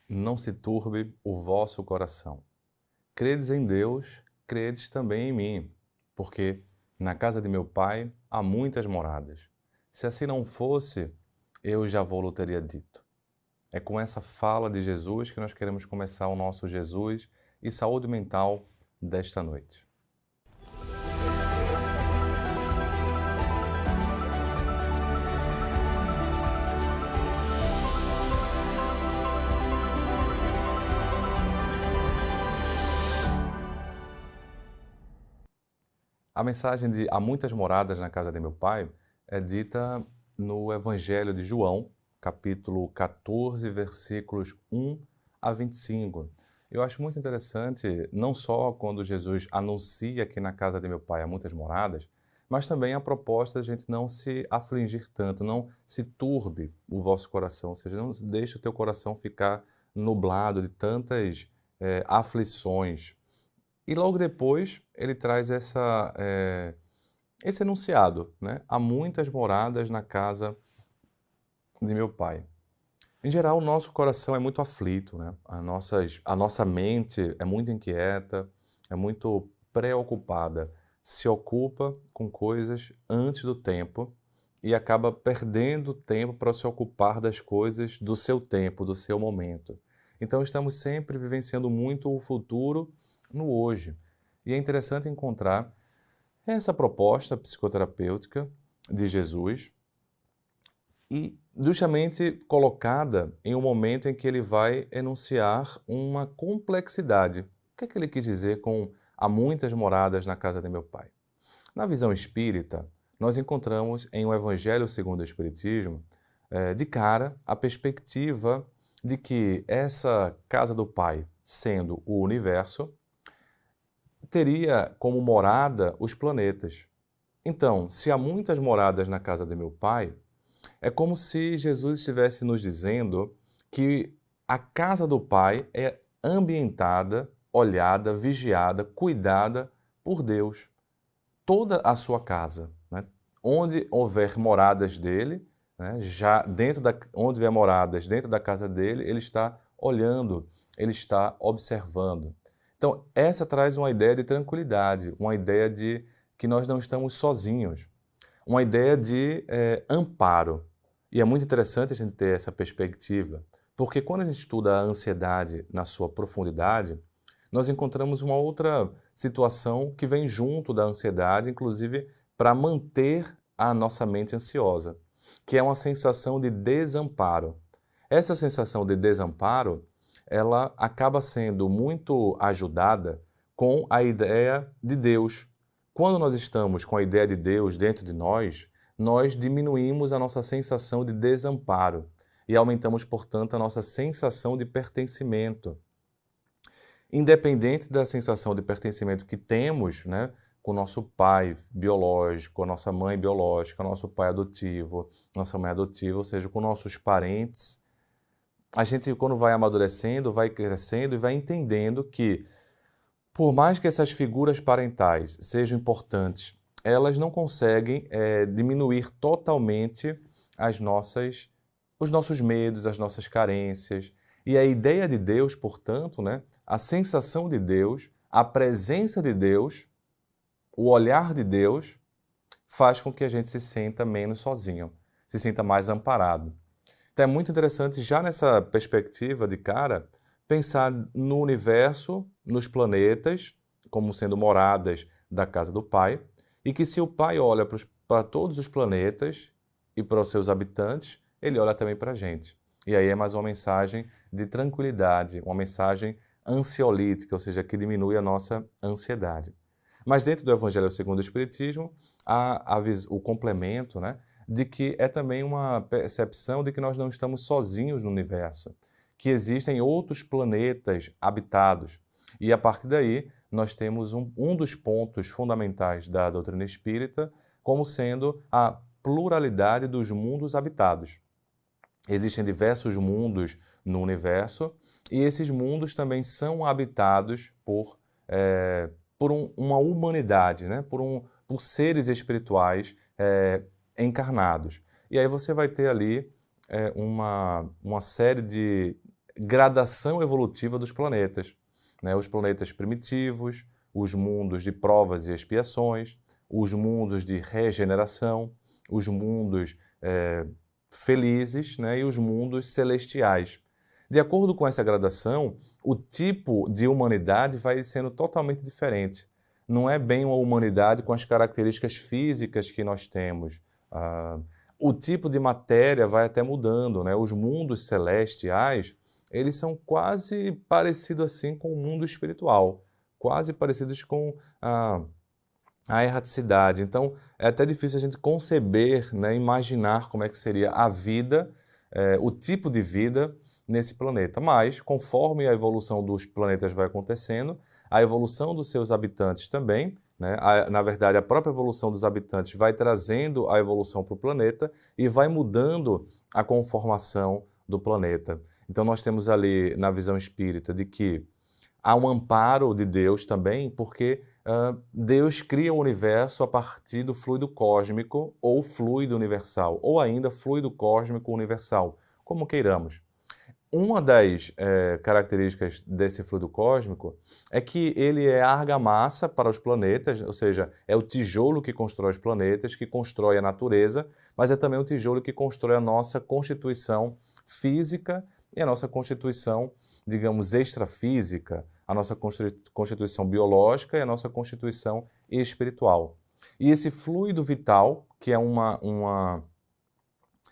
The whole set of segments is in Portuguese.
Não se turbe o vosso coração. Credes em Deus, credes também em mim, porque na casa de meu pai há muitas moradas. Se assim não fosse, eu já vou-lo teria dito. É com essa fala de Jesus que nós queremos começar o nosso Jesus e saúde mental desta noite. A mensagem de há muitas moradas na casa de meu pai é dita no Evangelho de João, capítulo 14, versículos 1 a 25. Eu acho muito interessante, não só quando Jesus anuncia que na casa de meu pai há muitas moradas, mas também a proposta de a gente não se afligir tanto, não se turbe o vosso coração, ou seja, não deixe o teu coração ficar nublado de tantas aflições. E logo depois ele traz esse enunciado, né? Há muitas moradas na casa de meu pai. Em geral, o nosso coração é muito aflito, né? A nossa mente é muito inquieta, é muito preocupada, se ocupa com coisas antes do tempo e acaba perdendo tempo para se ocupar das coisas do seu tempo, do seu momento. Então, estamos sempre vivenciando muito o futuro no hoje. E é interessante encontrar essa proposta psicoterapêutica de Jesus e justamente colocada em um momento em que ele vai enunciar uma complexidade. O que é que ele quis dizer com há muitas moradas na casa de meu pai? Na visão espírita, nós encontramos em o Evangelho segundo o Espiritismo, de cara, a perspectiva de que essa casa do Pai, sendo o universo, teria como morada os planetas. Então, se há muitas moradas na casa de meu Pai, é como se Jesus estivesse nos dizendo que a casa do Pai é ambientada, olhada, vigiada, cuidada por Deus. Toda a sua casa, né? Onde houver moradas dele, né? Já onde houver moradas dentro da casa dele, ele está olhando, ele está observando. Então, essa traz uma ideia de tranquilidade, uma ideia de que nós não estamos sozinhos, uma ideia de amparo. E é muito interessante a gente ter essa perspectiva, porque quando a gente estuda a ansiedade na sua profundidade, nós encontramos uma outra situação que vem junto da ansiedade, inclusive para manter a nossa mente ansiosa, que é uma sensação de desamparo. Essa sensação de desamparo, ela acaba sendo muito ajudada com a ideia de Deus. Quando nós estamos com a ideia de Deus dentro de nós, nós diminuímos a nossa sensação de desamparo e aumentamos, portanto, a nossa sensação de pertencimento. Independente da sensação de pertencimento que temos, né, com o nosso pai biológico, a nossa mãe biológica, nosso pai adotivo, nossa mãe adotiva, ou seja, com nossos parentes, a gente, quando vai amadurecendo, vai crescendo e vai entendendo que, por mais que essas figuras parentais sejam importantes, elas não conseguem diminuir totalmente os nossos medos, as nossas carências. E a ideia de Deus, portanto, né, a sensação de Deus, a presença de Deus, o olhar de Deus, faz com que a gente se sinta menos sozinho, se sinta mais amparado. Então é muito interessante, já nessa perspectiva de cara, pensar no universo, nos planetas, como sendo moradas da casa do Pai, e que se o Pai olha para todos os planetas e para os seus habitantes, ele olha também para a gente. E aí é mais uma mensagem de tranquilidade, uma mensagem ansiolítica, ou seja, que diminui a nossa ansiedade. Mas dentro do Evangelho segundo o Espiritismo, há o complemento, né, de que é também uma percepção de que nós não estamos sozinhos no universo, que existem outros planetas habitados. E a partir daí, nós temos um dos pontos fundamentais da doutrina espírita como sendo a pluralidade dos mundos habitados. Existem diversos mundos no universo e esses mundos também são habitados por uma humanidade, né? por seres espirituais encarnados. E aí você vai ter ali uma série de gradação evolutiva dos planetas, né? Os planetas primitivos, os mundos de provas e expiações, os mundos de regeneração, os mundos felizes, né? E os mundos celestiais. De acordo com essa gradação, o tipo de humanidade vai sendo totalmente diferente. Não é bem uma humanidade com as características físicas que nós temos. O tipo de matéria vai até mudando, né? Os mundos celestiais, eles são quase parecidos assim com o mundo espiritual, quase parecidos com a erraticidade. Então, é até difícil a gente conceber, né, imaginar como é que seria a vida, o tipo de vida nesse planeta. Mas, conforme a evolução dos planetas vai acontecendo, a evolução dos seus habitantes também, né? Na verdade, a própria evolução dos habitantes vai trazendo a evolução para o planeta e vai mudando a conformação do planeta. Então, nós temos ali, na visão espírita, de que há um amparo de Deus também, porque Deus cria o universo a partir do fluido cósmico ou fluido universal, ou ainda fluido cósmico universal, como queiramos. Uma das características desse fluido cósmico é que ele é a argamassa para os planetas, ou seja, é o tijolo que constrói os planetas, que constrói a natureza, mas é também o tijolo que constrói a nossa constituição física e a nossa constituição, digamos, extrafísica, a nossa constituição biológica e a nossa constituição espiritual. E esse fluido vital, que é uma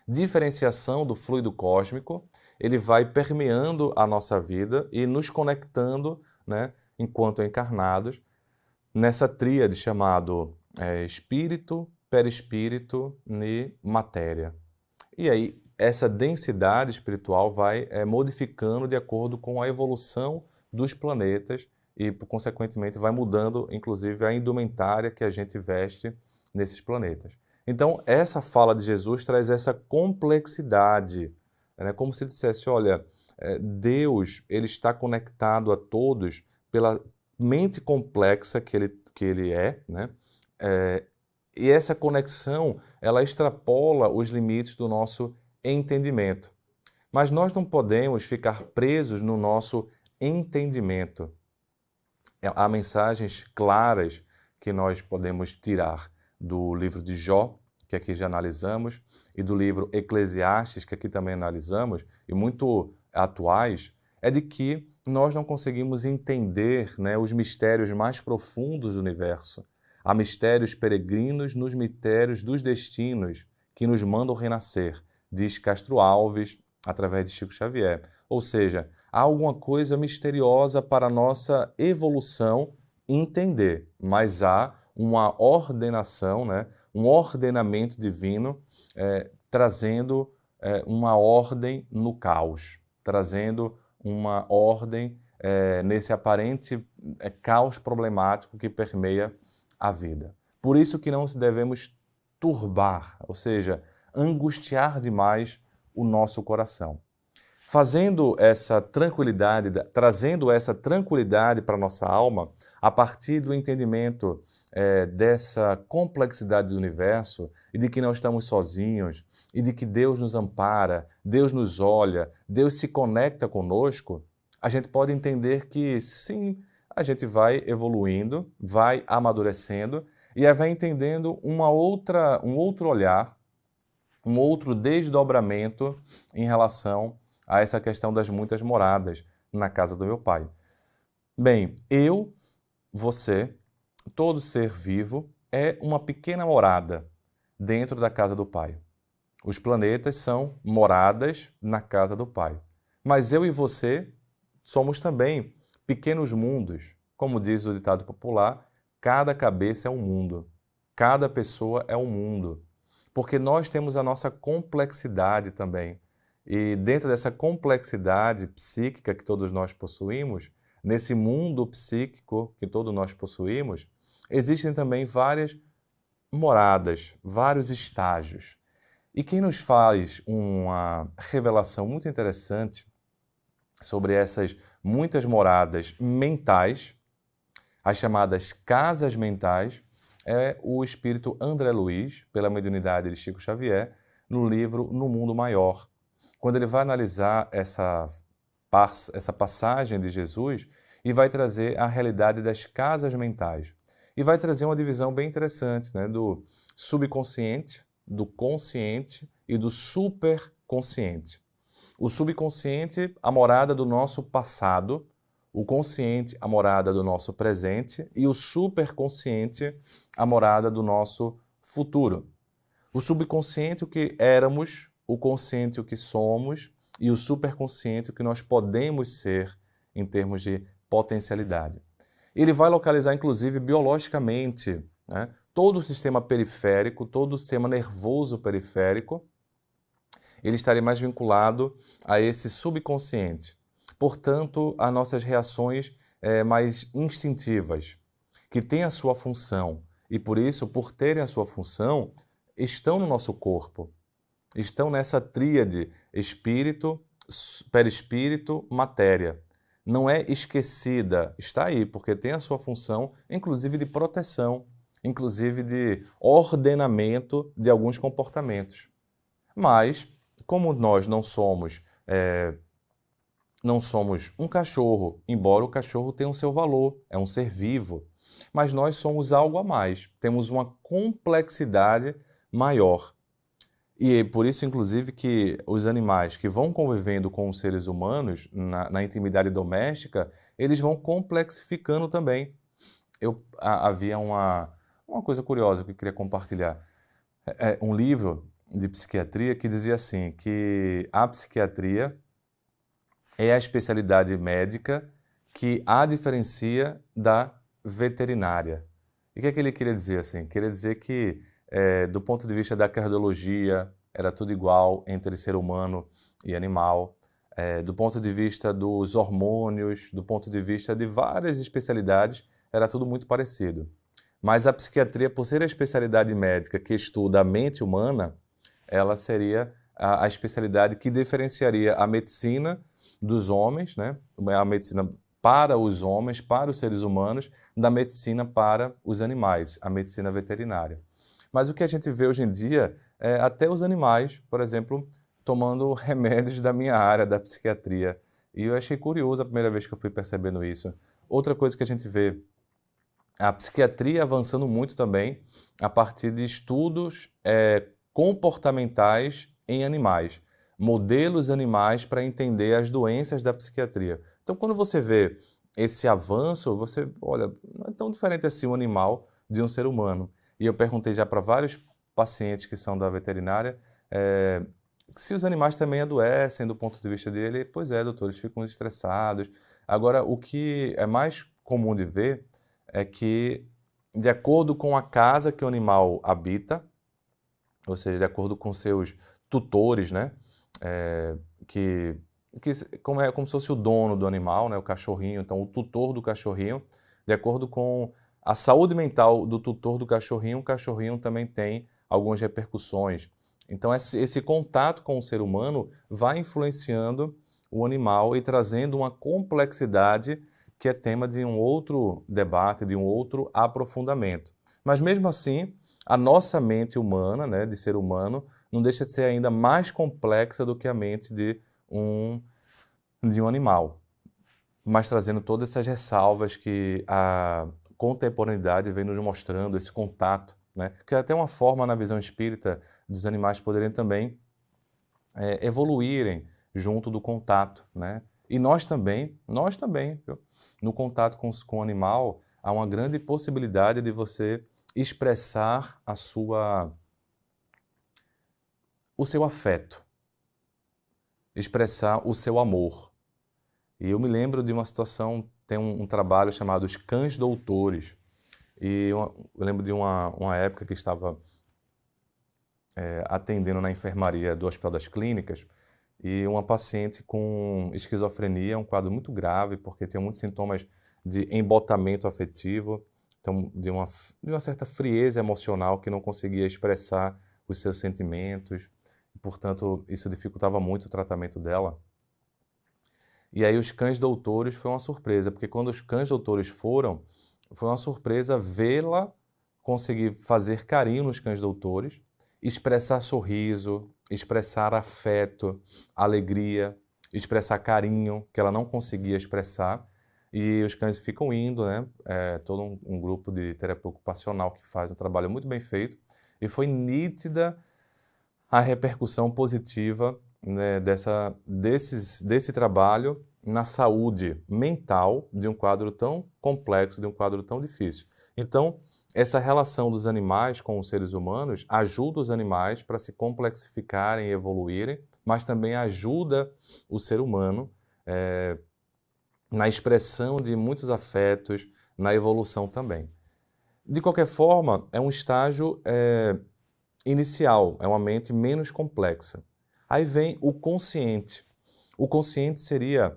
diferenciação do fluido cósmico, ele vai permeando a nossa vida e nos conectando, né, enquanto encarnados, nessa tríade chamado espírito, perispírito e matéria. E aí, essa densidade espiritual vai modificando de acordo com a evolução dos planetas e, consequentemente, vai mudando, inclusive, a indumentária que a gente veste nesses planetas. Então, essa fala de Jesus traz essa complexidade, né? Como se dissesse, olha, Deus ele está conectado a todos pela mente complexa que ele é, né? E essa conexão, ela extrapola os limites do nosso entendimento. Mas nós não podemos ficar presos no nosso entendimento. Há mensagens claras que nós podemos tirar do livro de Jó, que aqui já analisamos, e do livro Eclesiastes, que aqui também analisamos, e muito atuais, é de que nós não conseguimos entender, né, os mistérios mais profundos do universo. Há mistérios peregrinos nos mistérios dos destinos que nos mandam renascer, diz Castro Alves, através de Chico Xavier. Ou seja, há alguma coisa misteriosa para a nossa evolução entender, mas há uma ordenação, né? Um ordenamento divino trazendo uma ordem no caos, trazendo uma ordem nesse aparente caos problemático que permeia a vida. Por isso que não devemos turbar, ou seja, angustiar demais o nosso coração. Fazendo essa tranquilidade, trazendo essa tranquilidade para a nossa alma, a partir do entendimento dessa complexidade do universo e de que não estamos sozinhos e de que Deus nos ampara, Deus nos olha, Deus se conecta conosco, a gente pode entender que sim, a gente vai evoluindo, vai amadurecendo e aí vai entendendo um outro olhar, um outro desdobramento em relação a essa questão das muitas moradas na casa do meu Pai. Bem, eu, você, todo ser vivo é uma pequena morada dentro da casa do Pai. Os planetas são moradas na casa do Pai. Mas eu e você somos também pequenos mundos. Como diz o ditado popular, cada cabeça é um mundo, cada pessoa é um mundo. Porque nós temos a nossa complexidade também. E dentro dessa complexidade psíquica que todos nós possuímos, nesse mundo psíquico que todos nós possuímos, existem também várias moradas, vários estágios. E quem nos faz uma revelação muito interessante sobre essas muitas moradas mentais, as chamadas casas mentais, é o espírito André Luiz, pela mediunidade de Chico Xavier, no livro No Mundo Maior. Quando ele vai analisar essa essa passagem de Jesus e vai trazer a realidade das casas mentais. E vai trazer uma divisão bem interessante, né, do subconsciente, do consciente e do superconsciente. O subconsciente, a morada do nosso passado, o consciente, a morada do nosso presente e o superconsciente, a morada do nosso futuro. O subconsciente, o que éramos, o consciente, o que somos e o superconsciente, o que nós podemos ser em termos de potencialidade. Ele vai localizar, inclusive, biologicamente, né, todo o sistema periférico, todo o sistema nervoso periférico, ele estaria mais vinculado a esse subconsciente. Portanto, as nossas reações mais instintivas, que têm a sua função, e por isso, por terem a sua função, estão no nosso corpo, estão nessa tríade espírito, perispírito, matéria. Não é esquecida, está aí, porque tem a sua função, inclusive de proteção, inclusive de ordenamento de alguns comportamentos. Mas, como nós não somos um cachorro, embora o cachorro tenha o seu valor, é um ser vivo, mas nós somos algo a mais, temos uma complexidade maior. E é por isso, inclusive, que os animais que vão convivendo com os seres humanos na intimidade doméstica, eles vão complexificando também. Havia uma coisa curiosa que eu queria compartilhar. Um livro de psiquiatria que dizia assim, que a psiquiatria é a especialidade médica que a diferencia da veterinária. E o que é que ele queria dizer assim? Queria dizer que do ponto de vista da cardiologia, era tudo igual entre ser humano e animal. Do ponto de vista dos hormônios, do ponto de vista de várias especialidades, era tudo muito parecido. Mas a psiquiatria, por ser a especialidade médica que estuda a mente humana, ela seria a especialidade que diferenciaria a medicina dos homens, né? A medicina para os homens, para os seres humanos, da medicina para os animais, a medicina veterinária. Mas o que a gente vê hoje em dia é até os animais, por exemplo, tomando remédios da minha área, da psiquiatria. E eu achei curioso a primeira vez que eu fui percebendo isso. Outra coisa que a gente vê, a psiquiatria avançando muito também a partir de estudos comportamentais em animais, modelos animais para entender as doenças da psiquiatria. Então, quando você vê esse avanço, você olha, não é tão diferente assim um animal de um ser humano. E eu perguntei já para vários pacientes que são da veterinária se os animais também adoecem do ponto de vista dele. Pois é, doutor, eles ficam estressados. Agora, o que é mais comum de ver é que, de acordo com a casa que o animal habita, ou seja, de acordo com seus tutores, né, como se fosse o dono do animal, né, o cachorrinho, então o tutor do cachorrinho, de acordo com a saúde mental do tutor do cachorrinho, o cachorrinho também tem algumas repercussões. Então esse contato com o ser humano vai influenciando o animal e trazendo uma complexidade que é tema de um outro debate, de um outro aprofundamento. Mas mesmo assim, a nossa mente humana, né, de ser humano, não deixa de ser ainda mais complexa do que a mente de um animal. Mas trazendo todas essas ressalvas que a contemporaneidade vem nos mostrando, esse contato, né? Que é até uma forma, na visão espírita, dos animais poderem também evoluírem junto do contato, né? E nós também, viu? No contato com o animal, há uma grande possibilidade de você expressar o seu afeto, expressar o seu amor. E eu me lembro de uma situação, tem um trabalho chamado Os Cães Doutores. E eu lembro de uma época que estava atendendo na enfermaria do Hospital das Clínicas e uma paciente com esquizofrenia, um quadro muito grave, porque tinha muitos sintomas de embotamento afetivo, então de uma certa frieza emocional que não conseguia expressar os seus sentimentos. E, portanto, isso dificultava muito o tratamento dela. E aí os cães doutores foi uma surpresa, porque quando os cães doutores foram, foi uma surpresa vê-la conseguir fazer carinho nos cães doutores, expressar sorriso, expressar afeto, alegria. expressar carinho, que ela não conseguia expressar, e os cães ficam indo, né? Todo um grupo de terapia ocupacional que faz um trabalho muito bem feito, e foi nítida a repercussão positiva, né, desse trabalho na saúde mental de um quadro tão complexo, de um quadro tão difícil. Então, essa relação dos animais com os seres humanos ajuda os animais para se complexificarem e evoluírem, mas também ajuda o ser humano na expressão de muitos afetos, na evolução também. De qualquer forma, é um estágio inicial, é uma mente menos complexa. Aí vem o consciente. O consciente seria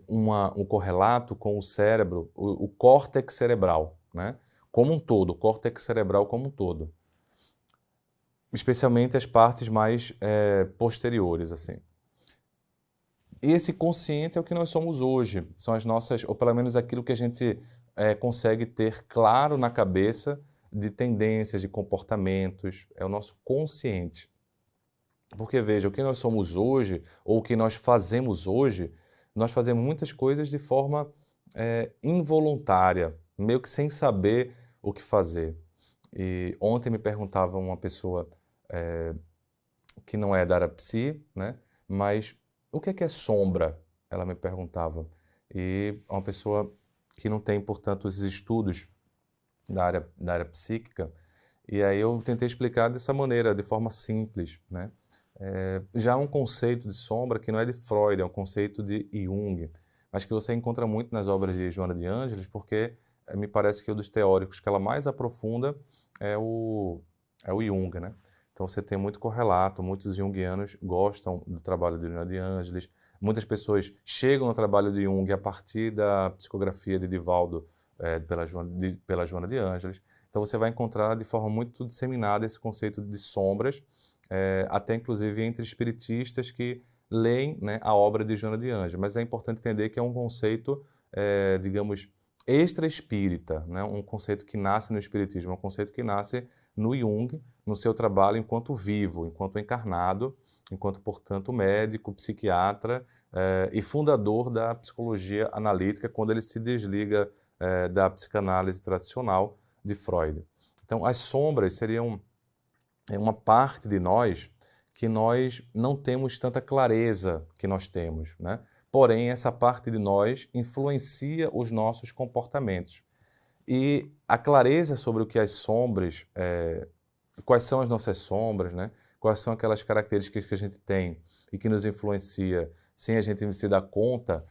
um correlato com o cérebro, o córtex cerebral, né? Como um todo, o córtex cerebral como um todo. Especialmente as partes mais posteriores, assim. Esse consciente é o que nós somos hoje. São as nossas, ou pelo menos aquilo que a gente consegue ter claro na cabeça de tendências, de comportamentos. É o nosso consciente. Porque, veja, o que nós somos hoje, ou o que nós fazemos hoje, nós fazemos muitas coisas de forma involuntária, meio que sem saber o que fazer. E ontem me perguntava uma pessoa que não é da área psi, né? Mas o que é sombra? Ela me perguntava. E uma pessoa que não tem, portanto, esses estudos da área psíquica. E aí eu tentei explicar dessa maneira, de forma simples, né? Já há um conceito de sombra que não é de Freud, é um conceito de Jung, mas que você encontra muito nas obras de Joana de Ângeles, porque me parece que um dos teóricos que ela mais aprofunda é o Jung, né? Então você tem muito correlato, muitos junguianos gostam do trabalho de Joana de Ângeles, muitas pessoas chegam no trabalho de Jung a partir da psicografia de Divaldo pela Joana de Ângeles. Então você vai encontrar de forma muito disseminada esse conceito de sombras, até inclusive entre espiritistas que leem, né, a obra de Joana de Ângeles. Mas é importante entender que é um conceito, digamos, extra-espírita, né? Um conceito que nasce no espiritismo, um conceito que nasce no Jung, no seu trabalho enquanto vivo, enquanto encarnado, enquanto, portanto, médico, psiquiatra e fundador da psicologia analítica, quando ele se desliga da psicanálise tradicional de Freud. Então, as sombras seriam uma parte de nós que nós não temos tanta clareza que nós temos, né? Porém, essa parte de nós influencia os nossos comportamentos. E a clareza sobre o que as sombras, quais são as nossas sombras, né? Quais são aquelas características que a gente tem e que nos influencia sem a gente se dar conta,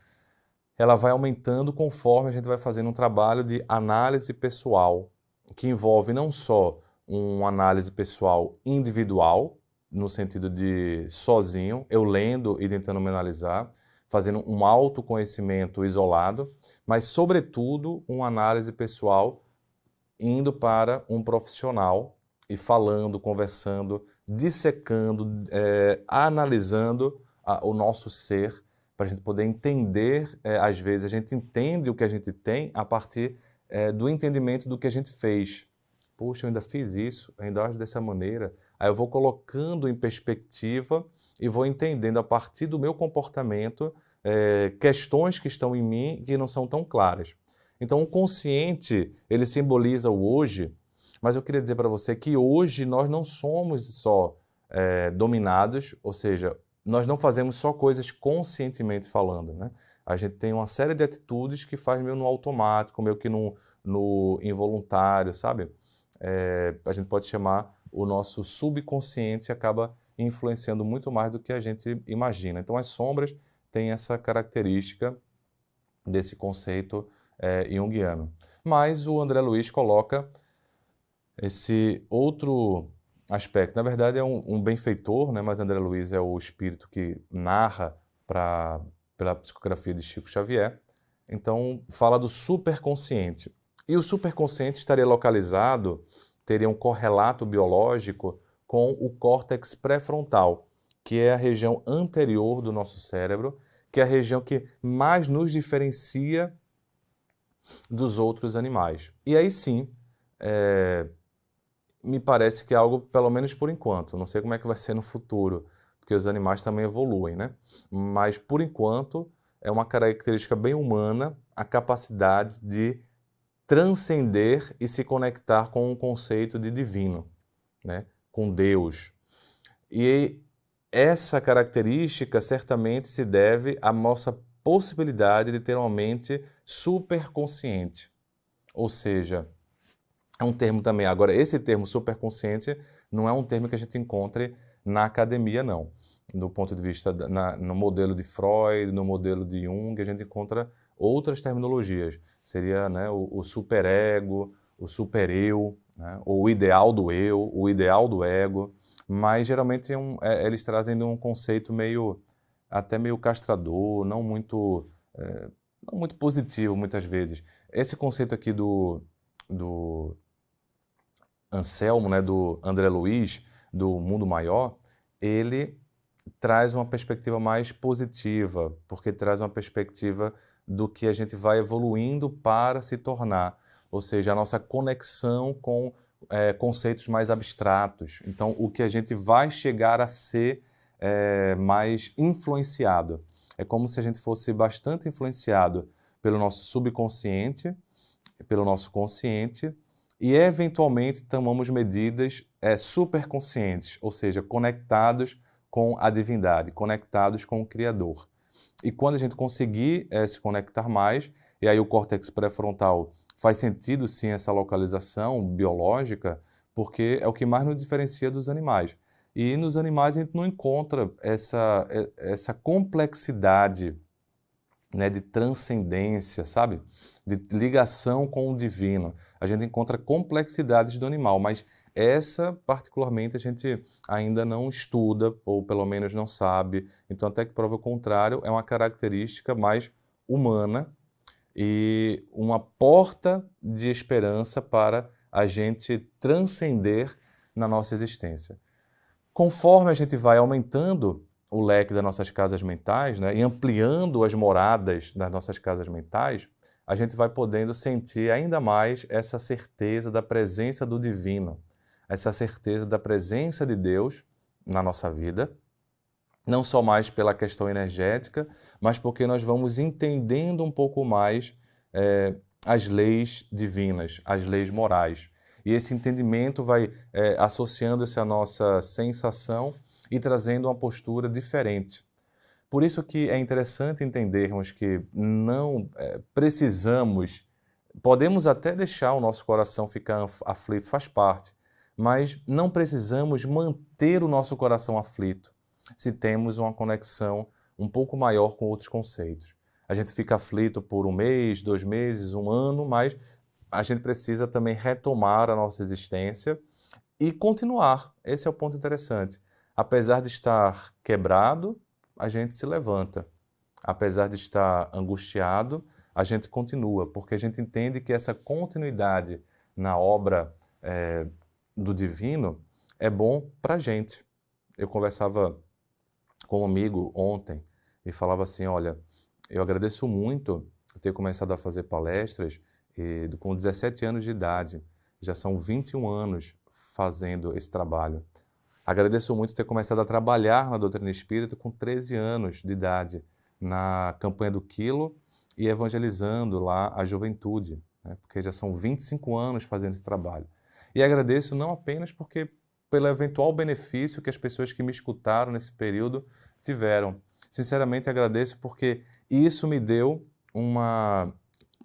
ela vai aumentando conforme a gente vai fazendo um trabalho de análise pessoal, que envolve não só uma análise pessoal individual, no sentido de sozinho, eu lendo e tentando me analisar, fazendo um autoconhecimento isolado, mas, sobretudo, uma análise pessoal indo para um profissional e falando, conversando, dissecando, analisando o nosso ser, para a gente poder entender, às vezes a gente entende o que a gente tem a partir do entendimento do que a gente fez. Puxa, eu ainda fiz isso, eu ainda acho dessa maneira. Aí eu vou colocando em perspectiva e vou entendendo a partir do meu comportamento questões que estão em mim que não são tão claras. Então o consciente, ele simboliza o hoje, mas eu queria dizer para você que hoje nós não somos só dominados, ou seja, nós não fazemos só coisas conscientemente falando, né? A gente tem uma série de atitudes que faz meio no automático, meio que no involuntário, sabe? A gente pode chamar o nosso subconsciente, acaba influenciando muito mais do que a gente imagina. Então as sombras têm essa característica desse conceito junguiano. Mas o André Luiz coloca esse outro aspecto. Na verdade, é um benfeitor, né? Mas André Luiz é o espírito que narra pela psicografia de Chico Xavier. Então, fala do superconsciente. E o superconsciente estaria localizado, teria um correlato biológico com o córtex pré-frontal, que é a região anterior do nosso cérebro, que é a região que mais nos diferencia dos outros animais. E aí sim, me parece que é algo, pelo menos por enquanto, não sei como é que vai ser no futuro, porque os animais também evoluem, né? Mas, por enquanto, é uma característica bem humana a capacidade de transcender e se conectar com um conceito de divino, né? Com Deus. E essa característica certamente se deve à nossa possibilidade de ter uma mente superconsciente. Ou seja, é um termo também. Agora, esse termo superconsciente não é um termo que a gente encontre na academia, não. Do ponto de vista, no modelo de Freud, no modelo de Jung, a gente encontra outras terminologias. Seria, né, o superego, o supereu, né, o ideal do eu, o ideal do ego. Mas, geralmente, eles trazem um conceito até meio castrador, não muito positivo, muitas vezes. Esse conceito aqui do Anselmo, né, do André Luiz, do Mundo Maior, ele traz uma perspectiva mais positiva, porque traz uma perspectiva do que a gente vai evoluindo para se tornar, ou seja, a nossa conexão com conceitos mais abstratos. Então, o que a gente vai chegar a ser mais influenciado. É como se a gente fosse bastante influenciado pelo nosso subconsciente, pelo nosso consciente, e eventualmente tomamos medidas superconscientes, ou seja, conectados com a divindade, conectados com o Criador. E quando a gente conseguir se conectar mais, e aí o córtex pré-frontal faz sentido sim essa localização biológica, porque é o que mais nos diferencia dos animais. E nos animais a gente não encontra essa complexidade, né, de transcendência, sabe? De ligação com o divino. A gente encontra complexidades do animal, mas essa, particularmente, a gente ainda não estuda, ou pelo menos não sabe. Então, até que prova o contrário, é uma característica mais humana e uma porta de esperança para a gente transcender na nossa existência. Conforme a gente vai aumentando o leque das nossas casas mentais, né, e ampliando as moradas das nossas casas mentais, a gente vai podendo sentir ainda mais essa certeza da presença do divino, essa certeza da presença de Deus na nossa vida, não só mais pela questão energética, mas porque nós vamos entendendo um pouco mais as leis divinas, as leis morais. E esse entendimento vai associando-se à nossa sensação e trazendo uma postura diferente. Por isso que é interessante entendermos que não precisamos, podemos até deixar o nosso coração ficar aflito, faz parte, mas não precisamos manter o nosso coração aflito se temos uma conexão um pouco maior com outros conceitos. A gente fica aflito por um mês, 2 meses, um ano, mas a gente precisa também retomar a nossa existência e continuar. Esse é o ponto interessante. Apesar de estar quebrado, a gente se levanta. Apesar de estar angustiado, a gente continua, porque a gente entende que essa continuidade na obra do divino é bom para a gente. Eu conversava com um amigo ontem e falava assim, olha, eu agradeço muito ter começado a fazer palestras com 17 anos de idade. Já são 21 anos fazendo esse trabalho. Agradeço muito ter começado a trabalhar na doutrina espírita com 13 anos de idade, na campanha do Quilo e evangelizando lá a juventude, né? Porque já são 25 anos fazendo esse trabalho. E agradeço não apenas pelo eventual benefício que as pessoas que me escutaram nesse período tiveram. Sinceramente agradeço porque isso me deu uma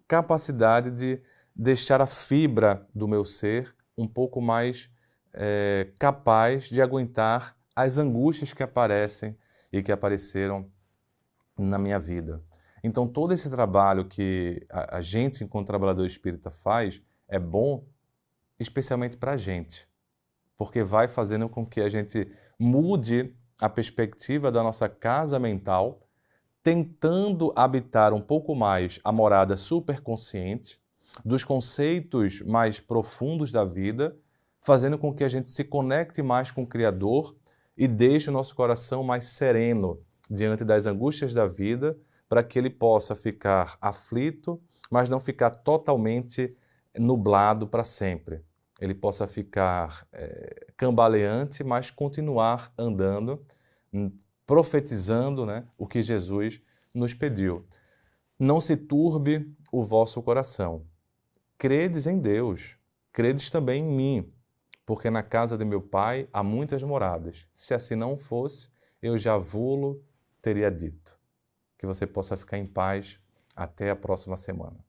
capacidade de deixar a fibra do meu ser um pouco mais capaz de aguentar as angústias que aparecem e que apareceram na minha vida. Então, todo esse trabalho que a gente, enquanto trabalhador espírita, faz é bom, especialmente para a gente, porque vai fazendo com que a gente mude a perspectiva da nossa casa mental, tentando habitar um pouco mais a morada superconsciente, dos conceitos mais profundos da vida, fazendo com que a gente se conecte mais com o Criador e deixe o nosso coração mais sereno diante das angústias da vida, para que ele possa ficar aflito, mas não ficar totalmente nublado para sempre. Ele possa ficar cambaleante, mas continuar andando, profetizando, né, o que Jesus nos pediu. Não se turbe o vosso coração. Credes em Deus, credes também em mim, porque na casa de meu pai há muitas moradas. Se assim não fosse, eu já vô-lo teria dito. Que você possa ficar em paz até a próxima semana.